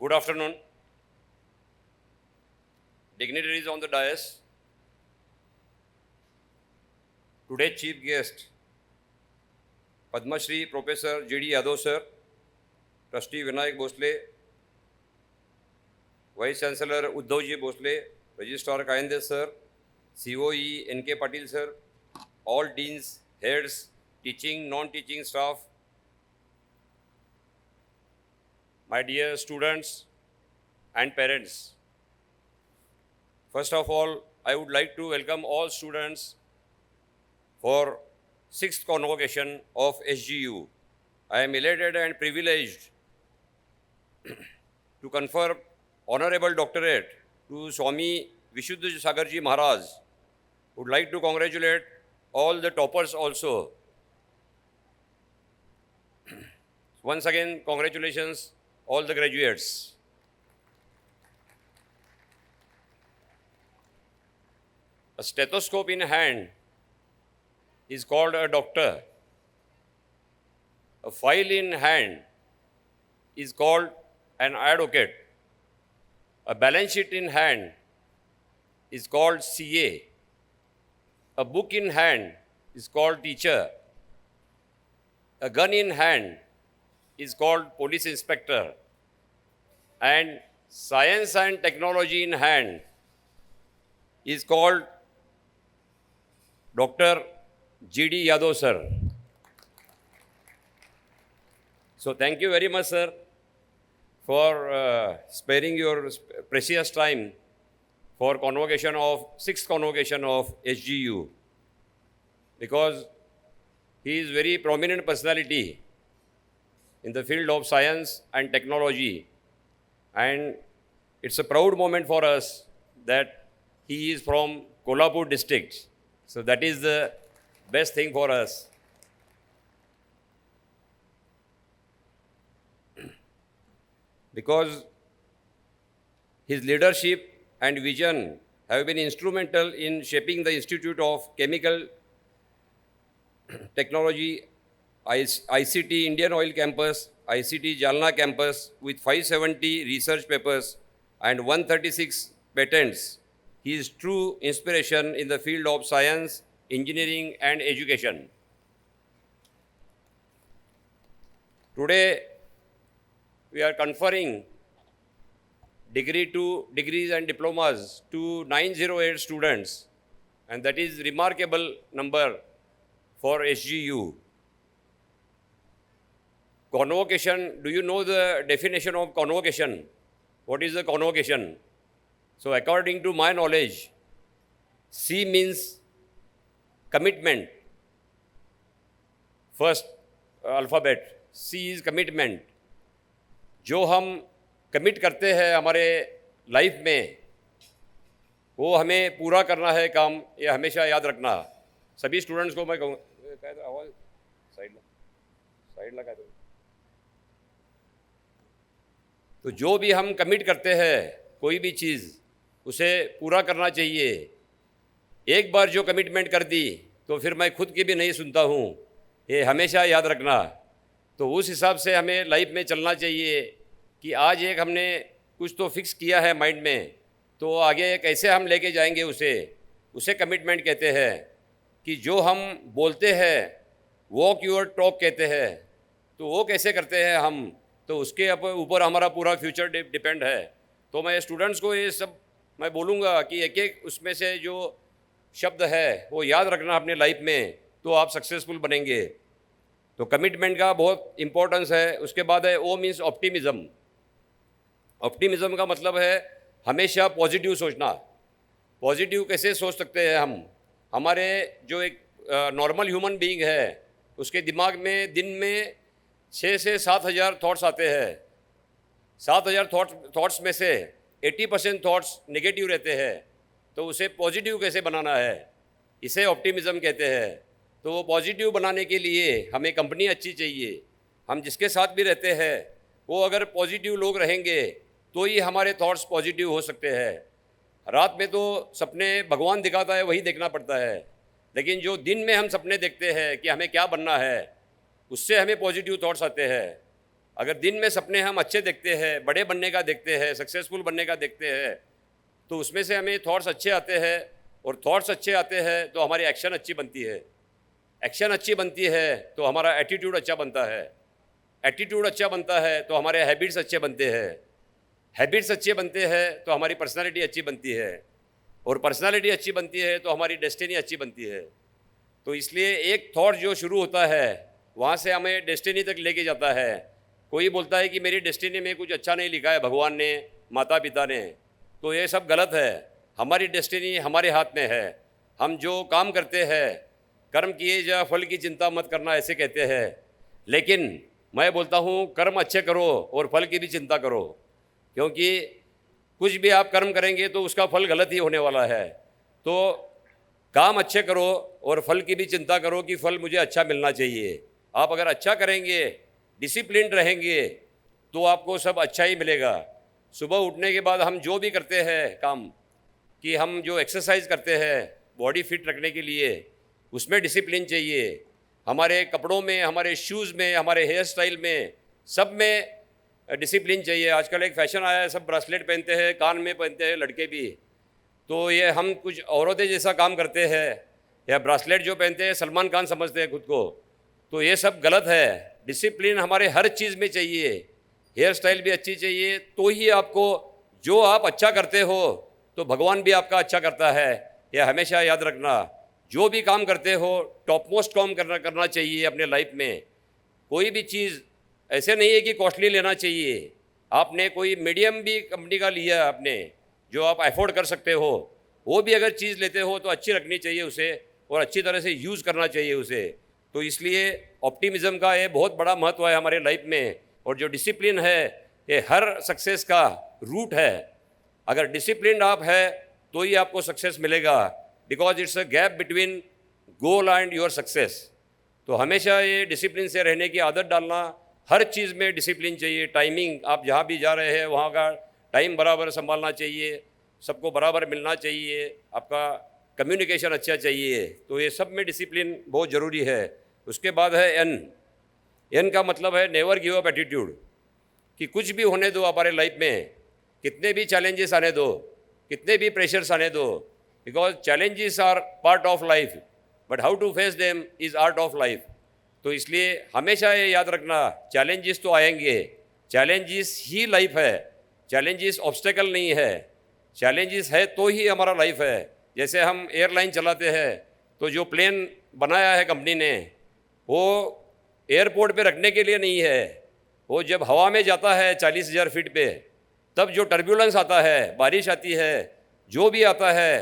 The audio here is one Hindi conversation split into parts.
Good afternoon, dignitaries on the dais. Today's chief guest, Padma Shri Professor G.D. Yadav sir, Trustee Vinayak Bhosle, Vice Chancellor Uddhavji Bhosle, Registrar Kayinde sir, COE N.K. Patil sir, all deans, heads, teaching, non-teaching staff, my dear students and parents. First of all, I would like to welcome all students for 6th convocation of SGU. I am elated and privileged to confer honorable doctorate to Swami Vishuddha Sagarji Maharaj. Would like to congratulate all the toppers also. Once again, congratulations all the graduates. A stethoscope in hand is called a doctor. A file in hand is called an advocate. A balance sheet in hand is called CA. A book in hand is called teacher. A gun in hand is called police inspector. And science and technology in hand is called Dr. G.D. Yadav sir. So thank you very much, sir, for sparing your precious time for convocation of 6th convocation of SGU, because he is very prominent personality in the field of science and technology, and it's a proud moment for us that he is from Kolhapur district. So that is the best thing for us. Because his leadership and vision have been instrumental in shaping the Institute of Chemical Technology, ICT Indian Oil Campus, ICT Jalna Campus with 570 research papers and 136 patents. He is true inspiration in the field of science, engineering and education. Today, we are conferring degrees and diplomas to 908 students, and that is remarkable number for SGU. Convocation, do you know the definition of convocation? What is the convocation? So according to my knowledge, C means commitment. First alphabet, C is commitment. जो हम कमिट करते हैं हमारे लाइफ में, वो हमें पूरा करना है काम, ये हमेशा याद रखना। सभी स्टूडेंट्स को मैं कहूँ, आवाज़ साइड लगा दो। तो जो भी हम कमिट करते हैं कोई भी चीज़, उसे पूरा करना चाहिए। एक बार जो कमिटमेंट कर दी तो फिर मैं खुद की भी नहीं सुनता हूँ, ये हमेशा याद रखना। तो उस हिसाब से हमें लाइफ में चलना चाहिए कि आज एक हमने कुछ तो फिक्स किया है माइंड में, तो आगे कैसे हम लेके जाएंगे उसे कमिटमेंट कहते हैं। कि जो हम बोलते हैं वॉक योर टॉक कहते हैं, तो वो कैसे करते हैं हम, तो उसके ऊपर हमारा पूरा फ्यूचर डिपेंड है। तो मैं स्टूडेंट्स को ये सब मैं बोलूँगा कि एक एक उसमें से जो शब्द है वो याद रखना अपने लाइफ में, तो आप सक्सेसफुल बनेंगे। तो कमिटमेंट का बहुत इम्पोर्टेंस है। उसके बाद है ओ मीन्स ऑप्टिमिज़म। ऑप्टिमिज़म का मतलब है हमेशा पॉजिटिव सोचना। पॉजिटिव कैसे सोच सकते हैं हम? हमारे जो एक नॉर्मल ह्यूमन बीइंग है उसके दिमाग में दिन में 6 से 7 हज़ार थॉट्स आते हैं। 7 हज़ार थॉट्स में से 80% थॉट्स नेगेटिव रहते हैं, तो उसे पॉजिटिव कैसे बनाना है, इसे ऑप्टिमिज़म कहते हैं। तो वो पॉजिटिव बनाने के लिए हमें कंपनी अच्छी चाहिए। हम जिसके साथ भी रहते हैं वो अगर पॉजिटिव लोग रहेंगे तो ही हमारे थॉट्स पॉजिटिव हो सकते हैं। रात में तो सपने भगवान दिखाता है, वही देखना पड़ता है, लेकिन जो दिन में हम सपने देखते हैं कि हमें क्या बनना है, उससे हमें पॉजिटिव थॉट्स आते हैं। अगर दिन में सपने हम अच्छे देखते हैं, बड़े बनने का देखते हैं, सक्सेसफुल बनने का देखते हैं, तो उसमें से हमें थॉट्स अच्छे आते हैं, और थॉट्स अच्छे आते हैं तो हमारी एक्शन अच्छी बनती है, एक्शन अच्छी बनती है तो हमारा एटीट्यूड अच्छा बनता है, एटीट्यूड अच्छा बनता है तो हमारे हैबिट्स अच्छे बनते हैं, हैबिट्स अच्छे बनते हैं तो हमारी पर्सनालिटी अच्छी बनती है, और पर्सनालिटी अच्छी बनती है तो हमारी डेस्टिनी अच्छी बनती है। तो इसलिए एक थॉट जो शुरू होता है वहाँ से हमें डेस्टिनी तक लेके जाता है। कोई बोलता है कि मेरी डेस्टिनी में कुछ अच्छा नहीं लिखा है भगवान ने, माता पिता ने, तो ये सब गलत है। हमारी डेस्टिनी हमारे हाथ में है। हम जो काम करते हैं, कर्म किए जा फल की चिंता मत करना ऐसे कहते हैं, लेकिन मैं बोलता हूँ कर्म अच्छे करो और फल की भी चिंता करो, क्योंकि कुछ भी आप कर्म करेंगे तो उसका फल गलत ही होने वाला है। तो काम अच्छे करो और फल की भी चिंता करो कि फल मुझे अच्छा मिलना चाहिए। आप अगर अच्छा करेंगे, डिसिप्लिन रहेंगे, तो आपको सब अच्छा ही मिलेगा। सुबह उठने के बाद हम जो भी करते हैं काम, कि हम जो एक्सरसाइज करते हैं बॉडी फिट रखने के लिए, उसमें डिसिप्लिन चाहिए। हमारे कपड़ों में, हमारे शूज़ में, हमारे हेयर स्टाइल में, सब में डिसिप्लिन चाहिए। आजकल एक फ़ैशन आया है, सब ब्रेसलेट पहनते हैं, कान में पहनते हैं, लड़के भी। तो ये हम कुछ औरतें जैसा काम करते हैं, या ब्रेसलेट जो पहनते हैं सलमान खान समझते हैं खुद को, तो ये सब गलत है। डिसिप्लिन हमारे हर चीज़ में चाहिए। हेयर स्टाइल भी अच्छी चाहिए, तो ही आपको, जो आप अच्छा करते हो तो भगवान भी आपका अच्छा करता है। यह हमेशा याद रखना। जो भी काम करते हो टॉप मोस्ट काम करना चाहिए अपने लाइफ में। कोई भी चीज़ ऐसे नहीं है कि कॉस्टली लेना चाहिए। आपने कोई मीडियम भी कंपनी का लिया आपने, जो आप अफोर्ड कर सकते हो, वो भी अगर चीज़ लेते हो तो अच्छी रखनी चाहिए उसे, और अच्छी तरह से यूज़ करना चाहिए उसे। तो इसलिए ऑप्टिमिज़म का ये बहुत बड़ा महत्व है हमारे लाइफ में। और जो डिसिप्लिन है ये हर सक्सेस का रूट है। अगर डिसिप्लिन आप है तो ही आपको सक्सेस मिलेगा, because it's a gap between goal and your success. तो हमेशा ये डिसिप्लिन से रहने की आदत डालना। हर चीज़ में डिसिप्लिन चाहिए। टाइमिंग, आप जहाँ भी जा रहे हैं वहाँ का टाइम बराबर संभालना चाहिए, सबको बराबर मिलना चाहिए, आपका कम्युनिकेशन अच्छा चाहिए। तो ये सब में डिसिप्लिन बहुत ज़रूरी है। उसके बाद है एन का मतलब है नेवर गिव अप एटीट्यूड, कि कुछ भी होने दो हमारे लाइफ में, कितने भी चैलेंजेस आने दो, कितने भी प्रेशर्स आने दो, because challenges are part of life, but how to face them is art of life. तो इसलिए हमेशा ये याद रखना, चैलेंजेस तो आएंगे, चैलेंजेस ही लाइफ है, चैलेंजेस ऑब्स्टेकल नहीं है। चैलेंजेस है तो ही हमारा लाइफ है। जैसे हम एयरलाइन चलाते हैं, तो जो प्लेन बनाया है कंपनी ने, वो एयरपोर्ट पे रखने के लिए नहीं है। वो जब हवा में जाता है 40,000 फीट पे, तब जो टर्ब्यूलेंस आता है, बारिश आती है, जो भी आता है,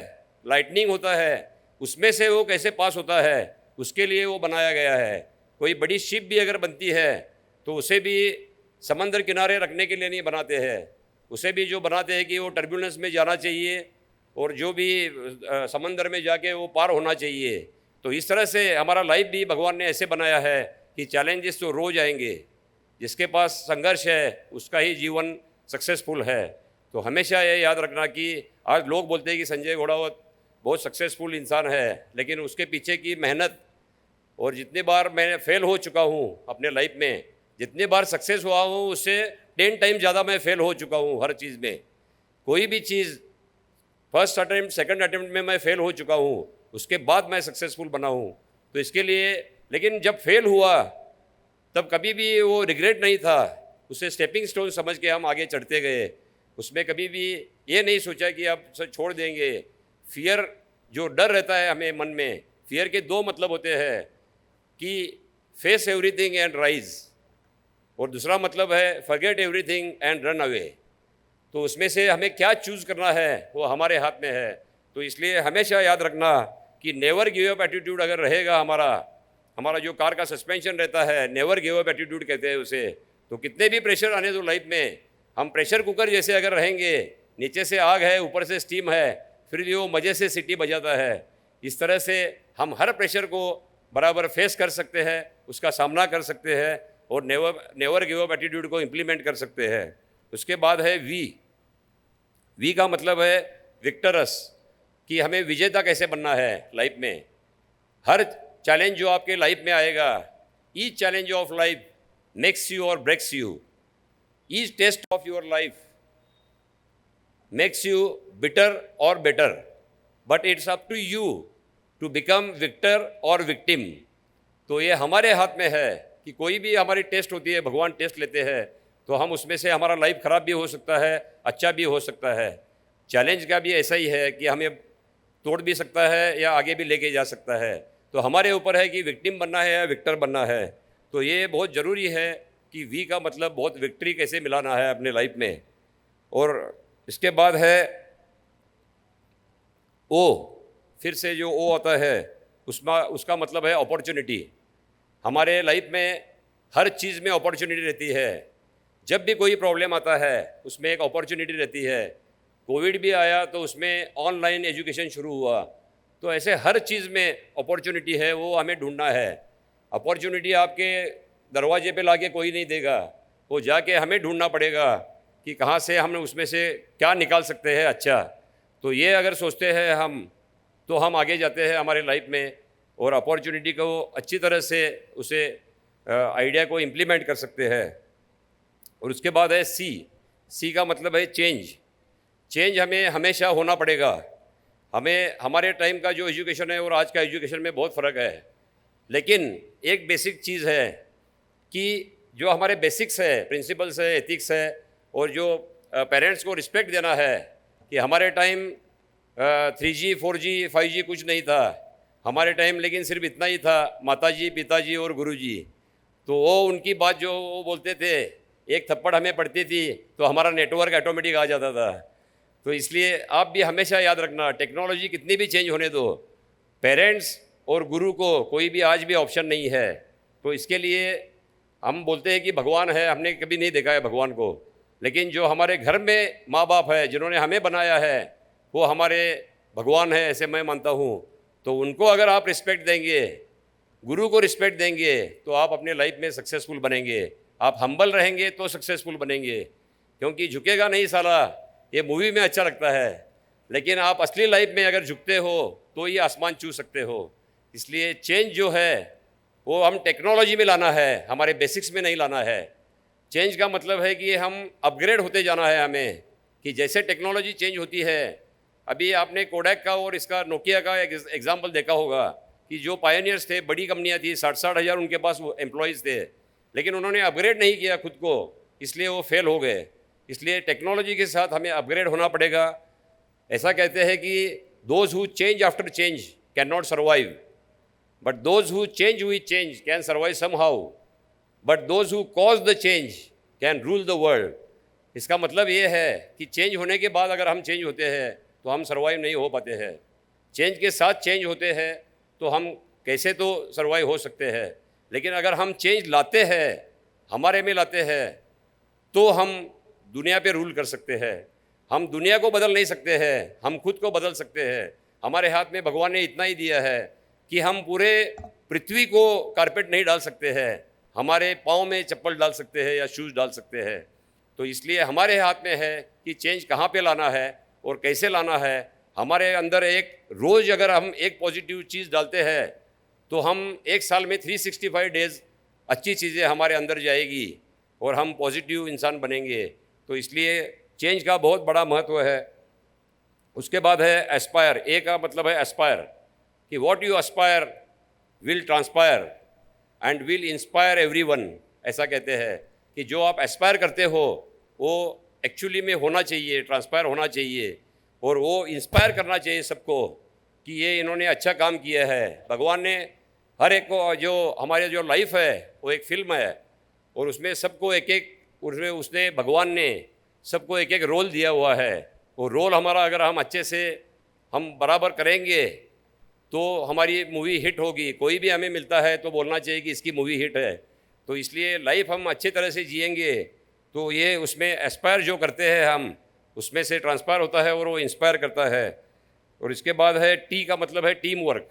लाइटनिंग होता है, उसमें से वो कैसे पास होता है, उसके लिए वो बनाया गया है। कोई बड़ी शिप भी अगर बनती है तो उसे भी समंदर किनारे रखने के लिए नहीं बनाते हैं, उसे भी जो बनाते हैं कि वो टर्ब्यूलेंस में जाना चाहिए, और जो भी समंदर में जाके वो पार होना चाहिए। तो इस तरह से हमारा लाइफ भी भगवान ने ऐसे बनाया है कि चैलेंजेस तो रोज़ आएंगे। जिसके पास संघर्ष है उसका ही जीवन सक्सेसफुल है। तो हमेशा ये याद रखना कि आज लोग बोलते हैं कि संजय घोड़ावत बहुत सक्सेसफुल इंसान है, लेकिन उसके पीछे की मेहनत, और जितनी बार मैं फेल हो चुका हूँ अपने लाइफ में, जितनी बार सक्सेस हुआ हूँ उससे 10 टाइम ज़्यादा मैं फेल हो चुका हूँ हर चीज़ में। कोई भी चीज़ फर्स्ट अटेम्प्ट, सेकंड अटेम्प्ट में मैं फेल हो चुका हूँ, उसके बाद मैं सक्सेसफुल बना हूँ। तो इसके लिए, लेकिन जब फेल हुआ तब कभी भी वो रिग्रेट नहीं था, उसे स्टेपिंग स्टोन समझ के हम आगे चढ़ते गए। उसमें कभी भी ये नहीं सोचा कि अब सब छोड़ देंगे। फियर, जो डर रहता है हमें मन में, फियर के दो मतलब होते हैं कि फेस एवरीथिंग एंड राइज, और दूसरा मतलब है forget everything and run away. तो उसमें से हमें क्या चूज़ करना है वो हमारे हाथ में है। तो इसलिए हमेशा याद रखना कि नेवर गिव अप एटीट्यूड अगर रहेगा, हमारा जो कार का सस्पेंशन रहता है, नेवर गिव अप एटीट्यूड कहते हैं उसे। तो कितने भी प्रेशर आने दो लाइफ में, हम प्रेशर कुकर जैसे अगर रहेंगे, नीचे से आग है ऊपर से स्टीम है, फिर भी वो मज़े से सीटी बजाता है। इस तरह से हम हर प्रेशर को बराबर फेस कर सकते हैं, उसका सामना कर सकते हैं, और नेवर गिव अप एटीट्यूड को इम्प्लीमेंट कर सकते हैं। उसके बाद है वी का मतलब है विक्टरस, कि हमें विजेता कैसे बनना है लाइफ में। हर चैलेंज जो आपके लाइफ में आएगा, each challenge of life makes you or breaks you. Each test of your life makes you bitter or better, but it's up to you to become victor or victim. तो ये हमारे हाथ में है कि कोई भी हमारी टेस्ट होती है, भगवान टेस्ट लेते हैं, तो हम उसमें से हमारा लाइफ ख़राब भी हो सकता है, अच्छा भी हो सकता है। चैलेंज का भी ऐसा ही है कि हमें तोड़ भी सकता है या आगे भी लेके जा सकता है। तो हमारे ऊपर है कि विक्टिम बनना है या विक्टर बनना है। तो ये बहुत ज़रूरी है कि वी का मतलब बहुत विक्ट्री कैसे मिलाना है अपने लाइफ में। और इसके बाद है ओ, फिर से जो ओ आता है उसका मतलब है अपॉर्चुनिटी। हमारे लाइफ में हर चीज़ में अपॉर्चुनिटी रहती है। जब भी कोई प्रॉब्लम आता है उसमें एक अपॉर्चुनिटी रहती है। कोविड भी आया तो उसमें ऑनलाइन एजुकेशन शुरू हुआ। तो ऐसे हर चीज़ में अपॉर्चुनिटी है, वो हमें ढूंढना है। अपॉर्चुनिटी आपके दरवाजे पे लाके कोई नहीं देगा, वो जाके हमें ढूंढना पड़ेगा कि कहाँ से हम उसमें से क्या निकाल सकते हैं अच्छा। तो ये अगर सोचते हैं हम, तो हम आगे जाते हैं हमारे लाइफ में और अपॉर्चुनिटी को अच्छी तरह से उसे आइडिया को इम्प्लीमेंट कर सकते हैं। और उसके बाद है सी का मतलब है चेंज। चेंज हमें हमेशा होना पड़ेगा। हमें हमारे टाइम का जो एजुकेशन है और आज का एजुकेशन में बहुत फ़र्क है, लेकिन एक बेसिक चीज़ है कि जो हमारे बेसिक्स है, प्रिंसिपल्स है, एथिक्स है, और जो पेरेंट्स को रिस्पेक्ट देना है कि हमारे टाइम 3G 4G 5G कुछ नहीं था हमारे टाइम, लेकिन सिर्फ इतना ही था, माताजी पिताजी और गुरुजी। तो वो उनकी बात जो वो बोलते थे, एक थप्पड़ हमें पड़ती थी तो हमारा नेटवर्क ऑटोमेटिक आ जाता था। तो इसलिए आप भी हमेशा याद रखना, टेक्नोलॉजी कितनी भी चेंज होने दो, पेरेंट्स और गुरु को कोई भी आज भी ऑप्शन नहीं है। तो इसके लिए हम बोलते हैं कि भगवान है, हमने कभी नहीं देखा है भगवान को, लेकिन जो हमारे घर में माँ बाप है जिन्होंने हमें बनाया है वो हमारे भगवान है, ऐसे मैं मानता हूँ। तो उनको अगर आप रिस्पेक्ट देंगे, गुरु को रिस्पेक्ट देंगे, तो आप अपने लाइफ में सक्सेसफुल बनेंगे। आप हम्बल रहेंगे तो सक्सेसफुल बनेंगे, क्योंकि झुकेगा नहीं साला, ये मूवी में अच्छा लगता है, लेकिन आप असली लाइफ में अगर झुकते हो तो ये आसमान छू सकते हो। इसलिए चेंज जो है वो हम टेक्नोलॉजी में लाना है, हमारे बेसिक्स में नहीं लाना है। चेंज का मतलब है कि हम अपग्रेड होते जाना है हमें, कि जैसे टेक्नोलॉजी चेंज होती है। अभी आपने कोडैक का और इसका नोकिया का एक एग्जाम्पल देखा होगा कि जो पायनियर्स थे, बड़ी कंपनियां थी, 60-60 हज़ार उनके पास एम्प्लॉयज़ थे, लेकिन उन्होंने अपग्रेड नहीं किया खुद को, इसलिए वो फेल हो गए। इसलिए टेक्नोलॉजी के साथ हमें अपग्रेड होना पड़ेगा। ऐसा कहते हैं कि those who change after change can not survive, but those who change with change can survive somehow, but those who cause the change can rule the world. इसका मतलब ये है कि चेंज होने के बाद अगर हम चेंज होते हैं तो हम सर्वाइव नहीं हो पाते हैं। चेंज के साथ चेंज होते हैं तो हम कैसे तो सर्वाइव हो सकते हैं, लेकिन अगर हम चेंज लाते हैं, हमारे में लाते हैं, तो हम दुनिया पे रूल कर सकते हैं। हम दुनिया को बदल नहीं सकते हैं, हम खुद को बदल सकते हैं। हमारे हाथ में भगवान ने इतना ही दिया है कि हम पूरे पृथ्वी को कारपेट नहीं डाल सकते हैं, हमारे पाँव में चप्पल डाल सकते हैं या शूज़ डाल सकते हैं। तो इसलिए हमारे हाथ में है कि चेंज कहाँ पे लाना है और कैसे लाना है। हमारे अंदर एक रोज़ अगर हम एक पॉजिटिव चीज़ डालते हैं तो हम एक साल में 365 डेज़ अच्छी चीज़ें हमारे अंदर जाएगी और हम पॉजिटिव इंसान बनेंगे। तो इसलिए चेंज का बहुत बड़ा महत्व है। उसके बाद है एस्पायर। ए का मतलब है एस्पायर, कि what you Aspire will transpire and will inspire everyone. ऐसा कहते हैं कि जो आप एस्पायर करते हो वो एक्चुअली में होना चाहिए, ट्रांसपायर होना चाहिए, और वो इंस्पायर करना चाहिए सबको कि ये इन्होंने अच्छा काम किया है। भगवान ने हर एक को, जो हमारे जो लाइफ है वो एक फिल्म है और उसमें सबको एक एक, उसमें उसने भगवान ने सबको एक एक रोल दिया हुआ है। वो रोल हमारा अगर हम अच्छे से हम बराबर करेंगे तो हमारी मूवी हिट होगी। कोई भी हमें मिलता है तो बोलना चाहिए कि इसकी मूवी हिट है। तो इसलिए लाइफ हम अच्छी तरह से जिएंगे तो ये उसमें एस्पायर जो करते हैं हम, उसमें से ट्रांसपायर होता है और वो इंस्पायर करता है। और इसके बाद है टी का मतलब है टीम वर्क।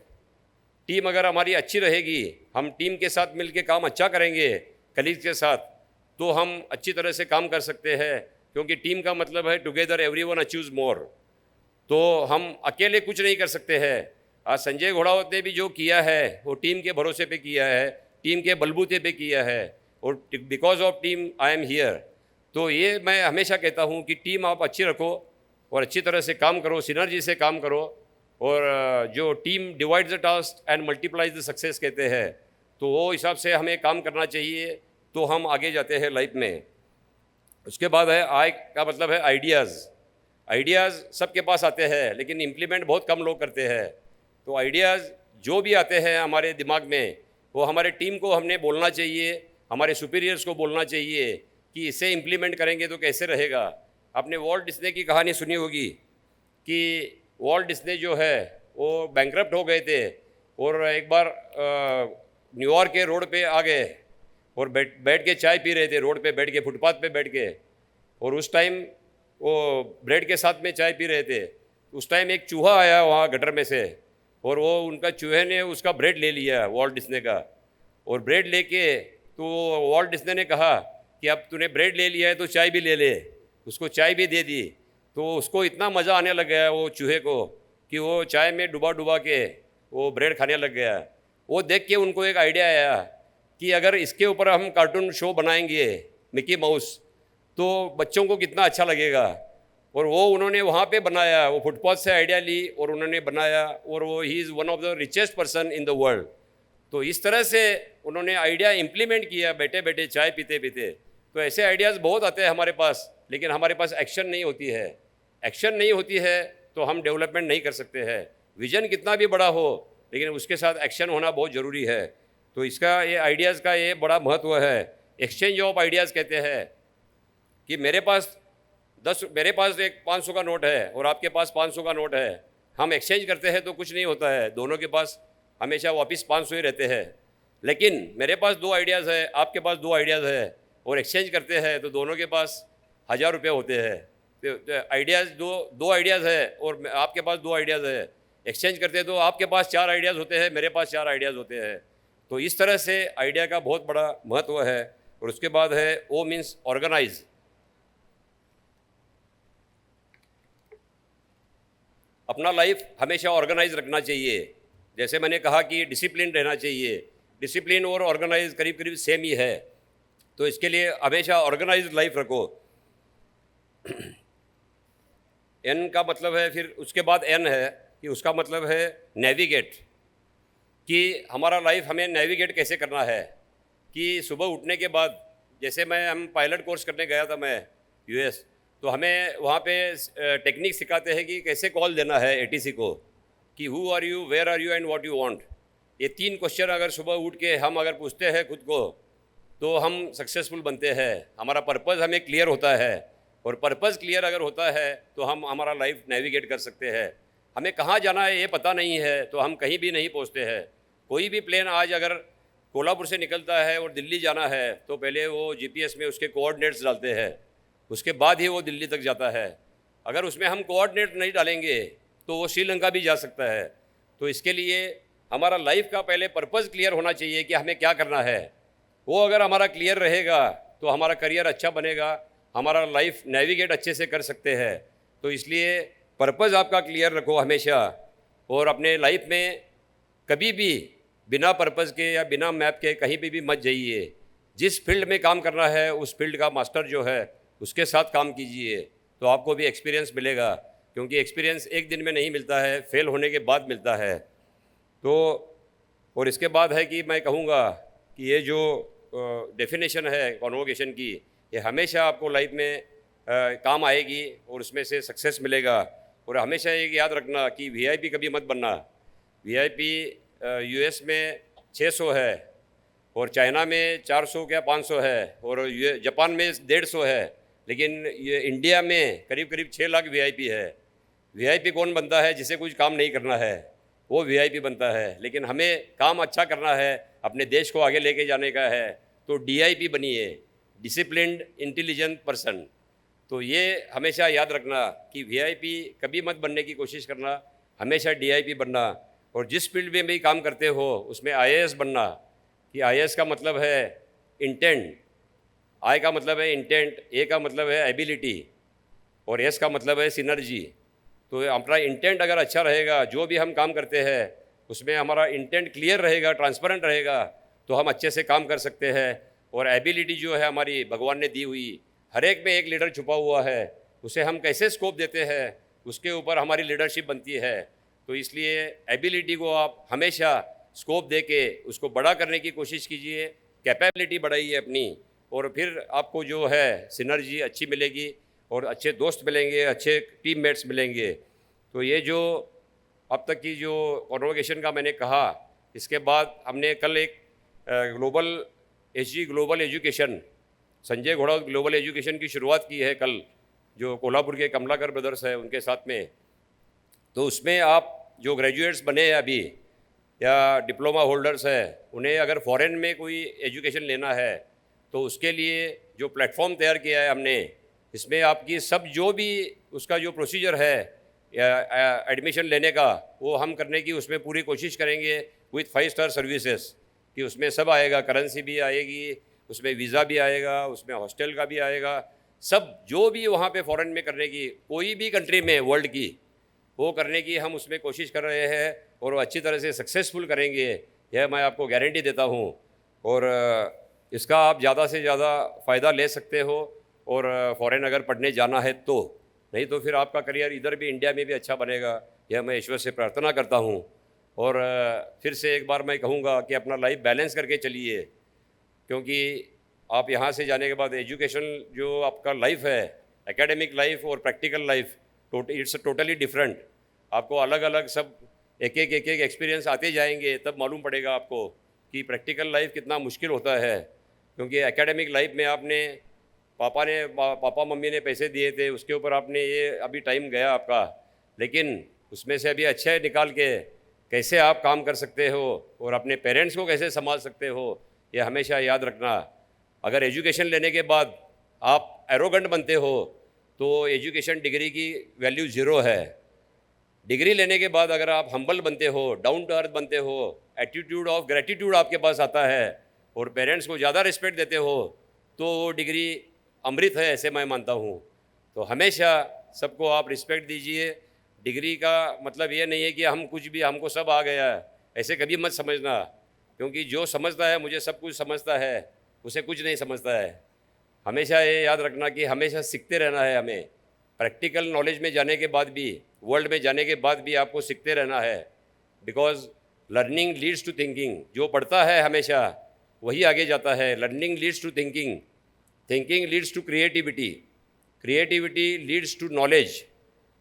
टीम अगर हमारी अच्छी रहेगी, हम टीम के साथ मिलके काम अच्छा करेंगे कलीग्स के साथ, तो हम अच्छी तरह से काम कर सकते हैं, क्योंकि टीम का मतलब है टुगेदर एवरीवन अचीव्स मोर। तो हम अकेले कुछ नहीं कर सकते हैं। आज संजय घोड़ावत ने भी जो किया है वो टीम के भरोसे पे किया है, टीम के बलबूते पे किया है, और because of team I am here. तो ये मैं हमेशा कहता हूँ कि टीम आप अच्छी रखो और अच्छी तरह से काम करो, सिनर्जी से काम करो, और जो team divide the task and multiplies the success कहते हैं, तो वो हिसाब से हमें काम करना चाहिए, तो हम आगे जाते हैं लाइफ में। उसके बाद है आय का मतलब है आइडियाज़। आइडियाज़ सबके पास आते हैं लेकिन इम्प्लीमेंट बहुत कम लोग करते हैं। तो आइडियाज़ जो भी आते हैं हमारे दिमाग में, वो हमारे टीम को हमने बोलना चाहिए, हमारे सुपीरियर्स को बोलना चाहिए कि इसे इम्प्लीमेंट करेंगे तो कैसे रहेगा। आपने वॉल्ट डिज्नी की कहानी सुनी होगी कि वॉल्ट डिज्नी जो है वो बैंकरप्ट हो गए थे और एक बार न्यूयॉर्क के रोड पे आ गए और बैठ के चाय पी रहे थे, रोड पे बैठ के, फुटपाथ पे बैठ के, और उस टाइम वो ब्रेड के साथ में चाय पी रहे थे। उस टाइम एक चूहा आया वहाँ गटर में से, और वो उनका चूहे ने उसका ब्रेड ले लिया वॉल्ट डिज्नी का। और ब्रेड लेके तो वॉल्ट डिज्नी ने कहा कि अब तूने ब्रेड ले लिया है तो चाय भी ले ले। उसको चाय भी दे दी। तो उसको इतना मज़ा आने लग गया वो चूहे को कि वो चाय में डुबा डुबा के वो ब्रेड खाने लग गया। वो देख के उनको एक आइडिया आया कि अगर इसके ऊपर हम कार्टून शो बनाएंगे मिकी माउस, तो बच्चों को कितना अच्छा लगेगा। और वो उन्होंने वहाँ पे बनाया, वो फुटपाथ से आइडिया ली और उन्होंने बनाया, और वो he is one of the richest person in the world. तो इस तरह से उन्होंने आइडिया इम्प्लीमेंट किया बैठे बैठे चाय पीते पीते। तो ऐसे आइडियाज़ बहुत आते हैं हमारे पास, लेकिन हमारे पास एक्शन नहीं होती है। एक्शन नहीं होती है तो हम डेवलपमेंट नहीं कर सकते हैं। विजन कितना भी बड़ा हो, लेकिन उसके साथ एक्शन होना बहुत ज़रूरी है। तो इसका ये आइडियाज़ का ये बड़ा महत्व है। एक्सचेंज ऑफ आइडियाज़ कहते हैं कि मेरे पास एक 500 का नोट है और आपके पास 500 का नोट है, हम एक्सचेंज करते हैं तो कुछ नहीं होता है, दोनों के पास हमेशा वापस 500 ही रहते हैं। लेकिन मेरे पास 2 आइडियाज़ है, आपके पास 2 आइडियाज़ है, और एक्सचेंज करते हैं तो दोनों के पास 1000 रुपये होते हैं। तो आइडियाज़ दो आइडियाज़ है और आपके पास 2 आइडियाज़ है, एक्सचेंज करते हैं तो आपके पास 4 आइडियाज़ होते हैं, मेरे पास 4 आइडियाज़ होते हैं। तो इस तरह से आइडिया का बहुत बड़ा महत्व है। और उसके बाद है ओ मीन्स ऑर्गेनाइज। अपना लाइफ हमेशा ऑर्गेनाइज रखना चाहिए। जैसे मैंने कहा कि डिसिप्लिन रहना चाहिए, डिसिप्लिन और ऑर्गेनाइज करीब करीब सेम ही है। तो इसके लिए हमेशा ऑर्गेनाइज लाइफ रखो। एन का मतलब है, फिर उसके बाद एन है कि उसका मतलब है नेविगेट, कि हमारा लाइफ हमें नेविगेट कैसे करना है। कि सुबह उठने के बाद, जैसे हम पायलट कोर्स करने गया था मैं यूएस, तो हमें वहाँ पे टेक्निक सिखाते हैं कि कैसे कॉल देना है एटीसी को, कि who are you, where are you and what you want. ये 3 क्वेश्चन अगर सुबह उठ के हम अगर पूछते हैं खुद को, तो हम सक्सेसफुल बनते हैं। हमारा पर्पज़ हमें क्लियर होता है, और पर्पज़ क्लियर अगर होता है तो हम हमारा लाइफ नेविगेट कर सकते हैं। हमें कहाँ जाना है ये पता नहीं है तो हम कहीं भी नहीं पहुँचते हैं। कोई भी प्लेन आज अगर कोल्हापुर से निकलता है और दिल्ली जाना है तो पहले वो जीपीएस में उसके कोऑर्डिनेट्स डालते हैं, उसके बाद ही वो दिल्ली तक जाता है। अगर उसमें हम कोऑर्डिनेट नहीं डालेंगे तो वो श्रीलंका भी जा सकता है। तो इसके लिए हमारा लाइफ का पहले पर्पज़ क्लियर होना चाहिए कि हमें क्या करना है। वो अगर हमारा क्लियर रहेगा तो हमारा करियर अच्छा बनेगा, हमारा लाइफ नेविगेट अच्छे से कर सकते हैं। तो इसलिए पर्पज़ आपका क्लियर रखो हमेशा, और अपने लाइफ में कभी भी बिना पर्पज़ के या बिना मैप के कहीं भी मत जाइए। जिस फील्ड में काम करना है उस फील्ड का मास्टर जो है उसके साथ काम कीजिए, तो आपको भी एक्सपीरियंस मिलेगा, क्योंकि एक्सपीरियंस एक दिन में नहीं मिलता है, फेल होने के बाद मिलता है। तो और इसके बाद है कि मैं कहूँगा कि ये जो डेफिनेशन है कॉन्वोकेशन की, ये हमेशा आपको लाइफ में काम आएगी और उसमें से सक्सेस मिलेगा। और हमेशा एक याद रखना कि वीआईपी कभी मत बनना। वीआईपी यूएस में 600 है और चाइना में 400 क्या 500 है और जापान में 150 है, लेकिन ये इंडिया में करीब करीब 6 लाख वीआईपी है। वीआईपी कौन बनता है? जिसे कुछ काम नहीं करना है वो वीआईपी बनता है। लेकिन हमें काम अच्छा करना है, अपने देश को आगे लेके जाने का है, तो डीआईपी बनिए, डिसिप्लिन्ड इंटेलिजेंट पर्सन। तो ये हमेशा याद रखना कि वीआईपी कभी मत बनने की कोशिश करना, हमेशा डीआईपी बनना। और जिस फील्ड में भी काम करते हो उसमें आईएएस बनना, कि आईएएस का मतलब है इंटेंट, आई का मतलब है इंटेंट, ए का मतलब है एबिलिटी और एस का मतलब है सिनर्जी। तो अपना इंटेंट अगर अच्छा रहेगा, जो भी हम काम करते हैं उसमें हमारा इंटेंट क्लियर रहेगा, ट्रांसपेरेंट रहेगा, तो हम अच्छे से काम कर सकते हैं। और एबिलिटी जो है हमारी भगवान ने दी हुई, हर एक में एक लीडर छुपा हुआ है, उसे हम कैसे स्कोप देते हैं, उसके ऊपर हमारी लीडरशिप बनती है। तो इसलिए एबिलिटी को आप हमेशा स्कोप दे के उसको बड़ा करने की कोशिश कीजिए, कैपेबिलिटी बढ़ाइए अपनी, और फिर आपको जो है सिनर्जी अच्छी मिलेगी और अच्छे दोस्त मिलेंगे, अच्छे टीममेट्स मिलेंगे। तो ये जो अब तक की जो कॉन्वोकेशन का मैंने कहा, इसके बाद हमने कल एक global SG global education, Sanjay घोड़ा ग्लोबल एजुकेशन की शुरुआत की है कल, जो कोल्हापुर के कमलाकर ब्रदर्स है उनके साथ में। तो उसमें आप जो ग्रेजुएट्स बने हैं अभी या डिप्लोमा होल्डर्स हैं, उन्हें अगर फॉरेन में कोई एजुकेशन लेना है तो उसके लिए जो प्लेटफॉर्म तैयार किया है हमने, इसमें आपकी सब जो भी उसका जो प्रोसीजर है एडमिशन लेने का, वो हम करने की उसमें पूरी कोशिश करेंगे विथ 5 स्टार सर्विसेज, कि उसमें सब आएगा, करेंसी भी आएगी, उसमें वीज़ा भी आएगा, उसमें हॉस्टल का भी आएगा, सब जो भी वहाँ पे फॉरेन में करने की, कोई भी कंट्री में वर्ल्ड की, वो करने की हम उसमें कोशिश कर रहे हैं और वो अच्छी तरह से सक्सेसफुल करेंगे, यह मैं आपको गारंटी देता हूँ। और इसका आप ज़्यादा से ज़्यादा फ़ायदा ले सकते हो, और फॉरेन अगर पढ़ने जाना है तो, नहीं तो फिर आपका करियर इधर भी इंडिया में भी अच्छा बनेगा, यह मैं ईश्वर से प्रार्थना करता हूँ। और फिर से एक बार मैं कहूँगा कि अपना लाइफ बैलेंस करके चलिए, क्योंकि आप यहाँ से जाने के बाद एजुकेशन जो आपका लाइफ है, एकेडमिक लाइफ और practical life, it's totally different. आपको अलग अलग सब एक एक एक्सपीरियंस आते जाएंगे, तब मालूम पड़ेगा आपको कि प्रैक्टिकल लाइफ कितना मुश्किल होता है। क्योंकि एकेडमिक लाइफ में आपने पापा मम्मी ने पैसे दिए थे, उसके ऊपर आपने ये अभी टाइम गया आपका, लेकिन उसमें से अभी अच्छे निकाल के कैसे आप काम कर सकते हो और अपने पेरेंट्स को कैसे संभाल सकते हो, ये हमेशा याद रखना। अगर एजुकेशन लेने के बाद आप एरोगेंट बनते हो तो एजुकेशन डिग्री की वैल्यू ज़ीरो है। डिग्री लेने के बाद अगर आप हम्बल बनते हो, डाउन टू अर्थ बनते हो, एटीट्यूड ऑफ ग्रेटिट्यूड आपके पास आता है और पेरेंट्स को ज़्यादा रिस्पेक्ट देते हो, तो वो डिग्री अमृत है, ऐसे मैं मानता हूँ। तो हमेशा सबको आप रिस्पेक्ट दीजिए। डिग्री का मतलब ये नहीं है कि हम कुछ भी, हमको सब आ गया है, ऐसे कभी मत समझना, क्योंकि जो समझता है मुझे सब कुछ समझता है, उसे कुछ नहीं समझता है। हमेशा ये याद रखना कि हमेशा सीखते रहना है हमें। प्रैक्टिकल नॉलेज में जाने के बाद भी, वर्ल्ड में जाने के बाद भी आपको सीखते रहना है, because learning leads to thinking. जो पढ़ता है हमेशा वही आगे जाता है। Learning leads to thinking, thinking leads to creativity, creativity leads to knowledge,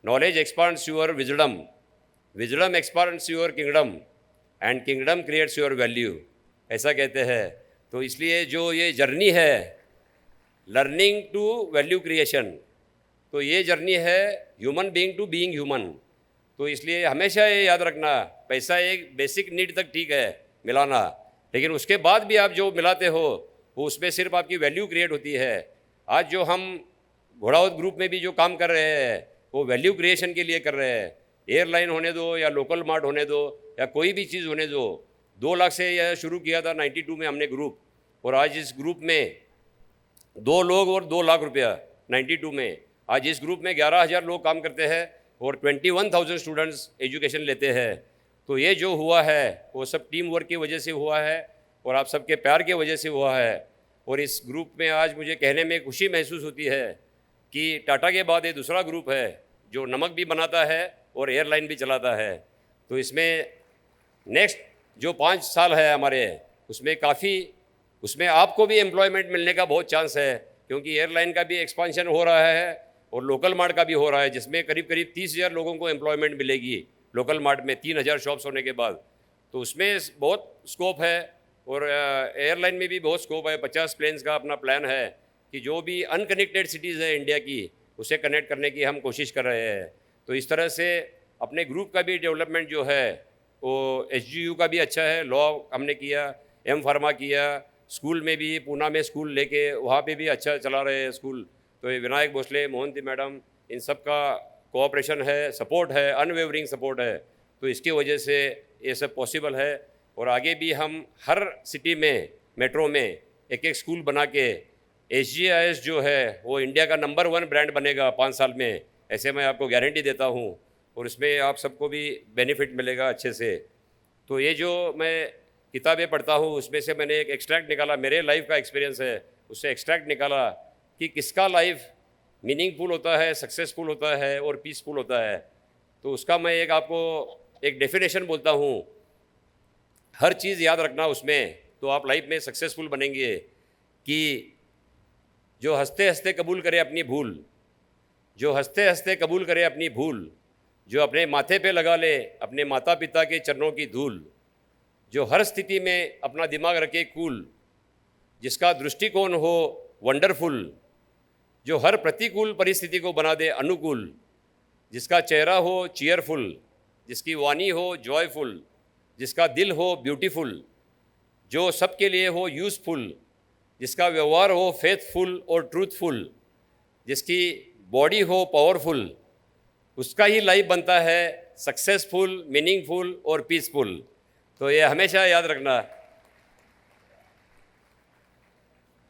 knowledge expands your wisdom, wisdom expands your kingdom, and kingdom creates your value, ऐसा कहते हैं। तो इसलिए जो ये जर्नी है लर्निंग टू वैल्यू क्रिएशन, तो ये जर्नी है human being to being human. तो इसलिए हमेशा ये याद रखना, पैसा एक बेसिक नीड तक ठीक है मिलाना, लेकिन उसके बाद भी आप जो मिलाते हो वो उसमें सिर्फ आपकी वैल्यू क्रिएट होती है। आज जो हम घोड़ावत ग्रुप में भी जो काम कर रहे हैं वो वैल्यू क्रिएशन के लिए कर रहे हैं। एयरलाइन होने दो या लोकल मार्ट होने दो या कोई भी चीज़ होने दो, 2 लाख से यह शुरू किया था 92 में हमने ग्रुप, और आज इस ग्रुप में 2 लोग और 2 लाख रुपया 92 में, आज इस ग्रुप में 11,000 लोग काम करते हैं और 21,000 स्टूडेंट्स एजुकेशन लेते हैं। तो ये जो हुआ है वो सब टीम वर्क की वजह से हुआ है और आप सबके प्यार की वजह से हुआ है। और इस ग्रुप में आज मुझे कहने में खुशी महसूस होती है कि टाटा के बाद ये दूसरा ग्रुप है जो नमक भी बनाता है और एयरलाइन भी चलाता है। तो इसमें नेक्स्ट जो 5 साल है हमारे, उसमें काफ़ी, उसमें आपको भी एम्प्लॉयमेंट मिलने का बहुत चांस है, क्योंकि एयरलाइन का भी एक्सपांशन हो रहा है और लोकल मार्ट का भी हो रहा है, जिसमें करीब 30,000 लोगों को एम्प्लॉयमेंट मिलेगी लोकल मार्ट में 3,000 शॉप्स होने के बाद। तो उसमें बहुत स्कोप है और एयरलाइन में भी बहुत स्कोप है। 50 प्लेन्स का अपना प्लान है कि जो भी अनकनेक्टेड सिटीज़ है इंडिया की उसे कनेक्ट करने की हम कोशिश कर रहे हैं। तो इस तरह से अपने ग्रुप का भी डेवलपमेंट जो है वो SGU का भी अच्छा है, लॉ हमने किया, M फार्मा किया, स्कूल में भी पूना में स्कूल लेके वहाँ पे भी अच्छा चला रहे हैं स्कूल। तो ये विनायक भोसले, मोहंती मैडम, इन सब का कोऑपरेशन है, सपोर्ट है, अनवेवरिंग सपोर्ट है। तो इसकी वजह से ये सब पॉसिबल है। और आगे भी हम हर सिटी में, मेट्रो में एक स्कूल बना के SGIS जो है वो इंडिया का नंबर 1 ब्रांड बनेगा 5 साल में, ऐसे मैं आपको गारंटी देता हूँ। और इसमें आप सबको भी बेनिफिट मिलेगा अच्छे से। तो ये जो मैं किताबें पढ़ता हूँ उसमें से मैंने एक एक्सट्रैक्ट निकाला, मेरे लाइफ का एक्सपीरियंस है, उससे एक्सट्रैक्ट निकाला कि किसका लाइफ मीनिंगफुल होता है, सक्सेसफुल होता है और पीसफुल होता है। तो उसका मैं एक आपको एक डेफिनेशन बोलता हूँ। हर चीज़ याद रखना उसमें, तो आप लाइफ में सक्सेसफुल बनेंगे। कि जो हंसते हंसते कबूल करे अपनी भूल, जो हंसते हंसते कबूल करे अपनी भूल, जो अपने माथे पे लगा ले अपने माता पिता के चरणों की धूल, जो हर स्थिति में अपना दिमाग रखे कूल, जिसका दृष्टिकोण हो वंडरफुल, जो हर प्रतिकूल परिस्थिति को बना दे अनुकूल, जिसका चेहरा हो चीयरफुल, जिसकी वाणी हो जॉयफुल, जिसका दिल हो ब्यूटीफुल, जो सबके लिए हो यूज़फुल, जिसका व्यवहार हो फेथफुल और ट्रूथफुल, जिसकी बॉडी हो पावरफुल, उसका ही लाइफ बनता है सक्सेसफुल, मीनिंगफुल और पीसफुल। तो ये हमेशा याद रखना,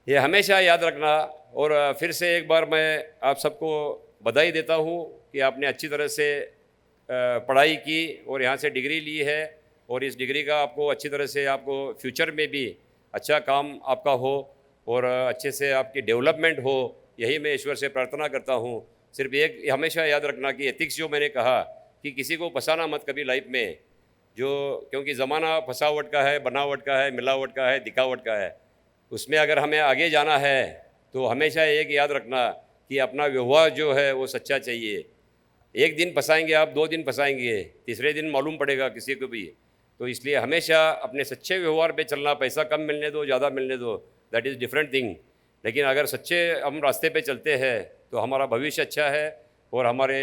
ये हमेशा याद रखना। और फिर से एक बार मैं आप सबको बधाई देता हूँ कि आपने अच्छी तरह से पढ़ाई की और यहाँ से डिग्री ली है, और इस डिग्री का आपको अच्छी तरह से आपको फ्यूचर में भी अच्छा काम आपका हो और अच्छे से आपकी डेवलपमेंट हो, यही मैं ईश्वर से प्रार्थना करता हूँ। सिर्फ एक हमेशा याद रखना कि एथिक्स जो मैंने कहा कि किसी को फंसाना मत कभी लाइफ में, जो क्योंकि ज़माना फंसावट का है, बनावट का है, मिलावट का है, दिखावट का है। उसमें अगर हमें आगे जाना है तो हमेशा एक याद रखना कि अपना व्यवहार जो है वो सच्चा चाहिए। एक दिन फंसाएंगे आप, 2 दिन फंसाएंगे, तीसरे दिन मालूम पड़ेगा किसी को भी। तो इसलिए हमेशा अपने सच्चे व्यवहार पे चलना। पैसा कम मिलने दो, ज़्यादा मिलने दो, दैट इज़ डिफरेंट थिंग, लेकिन अगर सच्चे हम रास्ते पे चलते हैं तो हमारा भविष्य अच्छा है और हमारे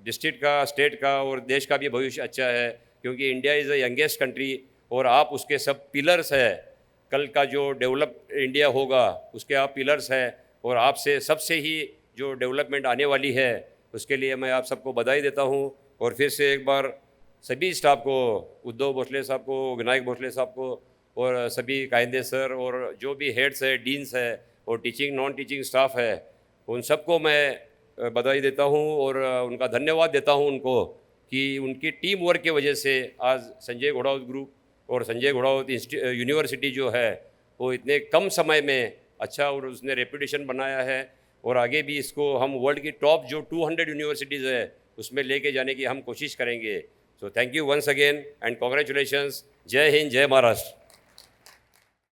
डिस्ट्रिक्ट का, स्टेट का और देश का भी भविष्य अच्छा है, क्योंकि India is the youngest country और आप उसके सब पिलर्स है। कल का जो डेवलप इंडिया होगा उसके आप पिलर्स हैं, और आपसे सबसे ही जो डेवलपमेंट आने वाली है उसके लिए मैं आप सबको बधाई देता हूँ। और फिर से एक बार सभी स्टाफ को, उद्धव भोसले साहब को, विनायक भोसले साहब को और सभी कायंदे सर और जो भी हेड्स है, डीन्स है और टीचिंग नॉन टीचिंग स्टाफ है, उन सबको मैं बधाई देता हूँ और उनका धन्यवाद देता हूँ उनको कि उनकी टीम वर्क की वजह से आज संजय घोड़ावत ग्रुप और संजय घोड़ावत यूनिवर्सिटी जो है वो इतने कम समय में अच्छा और उसने रेपुटेशन बनाया है, और आगे भी इसको हम वर्ल्ड की टॉप जो 200 यूनिवर्सिटीज़ है उसमें लेके जाने की हम कोशिश करेंगे। So thank you once again and congratulations. जय हिंद, जय महाराष्ट्र।